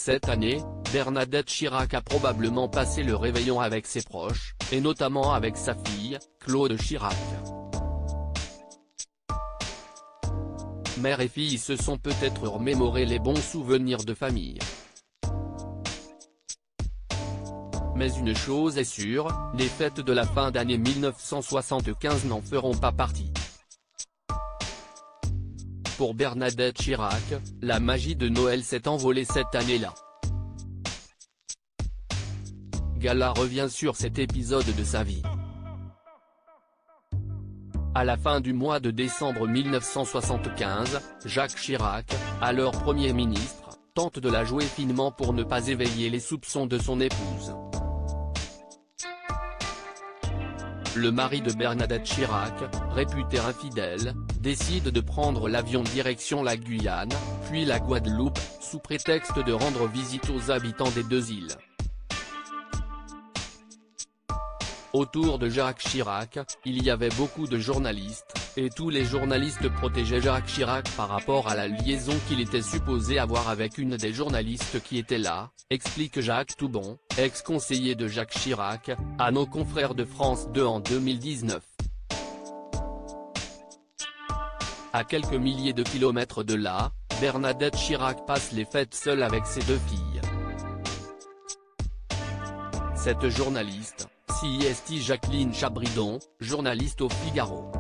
Cette année, Bernadette Chirac a probablement passé le réveillon avec ses proches, et notamment avec sa fille, Claude Chirac. Mère et fille se sont peut-être remémoré les bons souvenirs de famille. Mais une chose est sûre, les fêtes de la fin d'année 1975 n'en feront pas partie. Pour Bernadette Chirac, la magie de Noël s'est envolée cette année-là. Gala revient sur cet épisode de sa vie. À la fin du mois de décembre 1975, Jacques Chirac, alors Premier ministre, tente de la jouer finement pour ne pas éveiller les soupçons de son épouse. Le mari de Bernadette Chirac, réputé infidèle, décide de prendre l'avion direction la Guyane, puis la Guadeloupe, sous prétexte de rendre visite aux habitants des deux îles. Autour de Jacques Chirac, il y avait beaucoup de journalistes, et tous les journalistes protégeaient Jacques Chirac par rapport à la liaison qu'il était supposé avoir avec une des journalistes qui était là, explique Jacques Toubon, ex-conseiller de Jacques Chirac, à nos confrères de France 2 en 2019. À quelques milliers de kilomètres de là, Bernadette Chirac passe les fêtes seule avec ses deux filles. Cette journaliste, c'est Jacqueline Chabridon, journaliste au Figaro.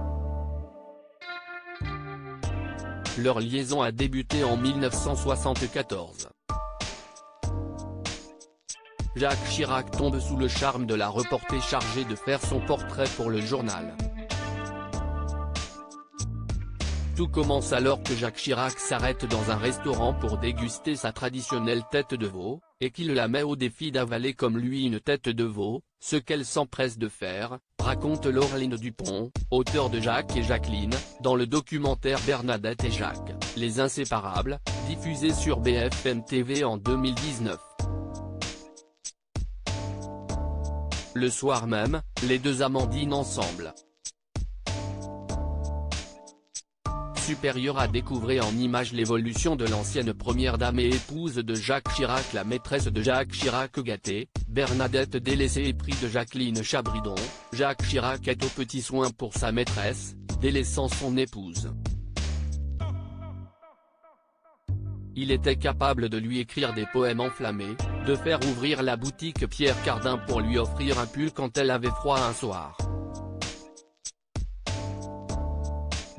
Leur liaison a débuté en 1974. Jacques Chirac tombe sous le charme de la reporter chargée de faire son portrait pour le journal. Tout commence alors que Jacques Chirac s'arrête dans un restaurant pour déguster sa traditionnelle tête de veau, et qu'il la met au défi d'avaler comme lui une tête de veau, ce qu'elle s'empresse de faire, raconte Laureline Dupont, auteure de Jacques et Jacqueline, dans le documentaire Bernadette et Jacques, les inséparables, diffusé sur BFM TV en 2019. Le soir même, les deux amants dînent ensemble. Supérieure à découvrir en images l'évolution de l'ancienne première dame et épouse de Jacques Chirac, la maîtresse de Jacques Chirac gâtée, Bernadette délaissée épris de Jacqueline Chabridon, Jacques Chirac est aux petits soins pour sa maîtresse, délaissant son épouse. Il était capable de lui écrire des poèmes enflammés, de faire ouvrir la boutique Pierre Cardin pour lui offrir un pull quand elle avait froid un soir.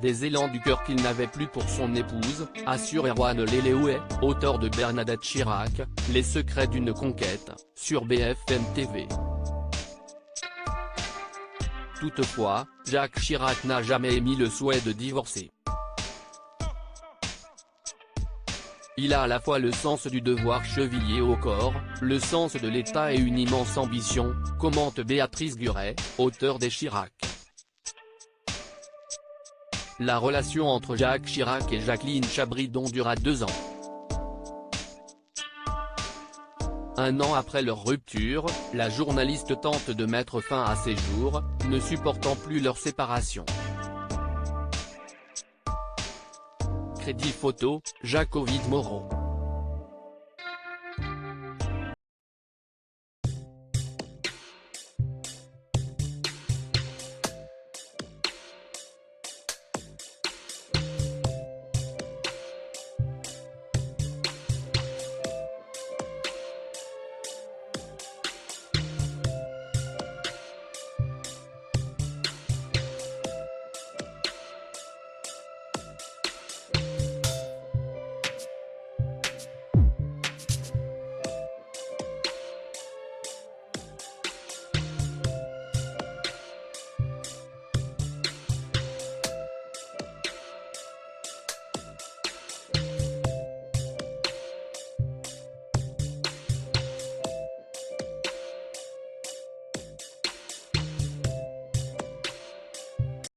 Des élans du cœur qu'il n'avait plus pour son épouse, assure Erwan Leleoué, auteur de Bernadette Chirac, Les secrets d'une conquête, sur BFM TV. Toutefois, Jacques Chirac n'a jamais émis le souhait de divorcer. Il a à la fois le sens du devoir chevillé au corps, le sens de l'État et une immense ambition, commente Béatrice Guret, auteure des Chirac. La relation entre Jacques Chirac et Jacqueline Chabridon dura 2 ans. Un an après leur rupture, la journaliste tente de mettre fin à ses jours, ne supportant plus leur séparation. Crédit photo, Jacques Ovid Moreau.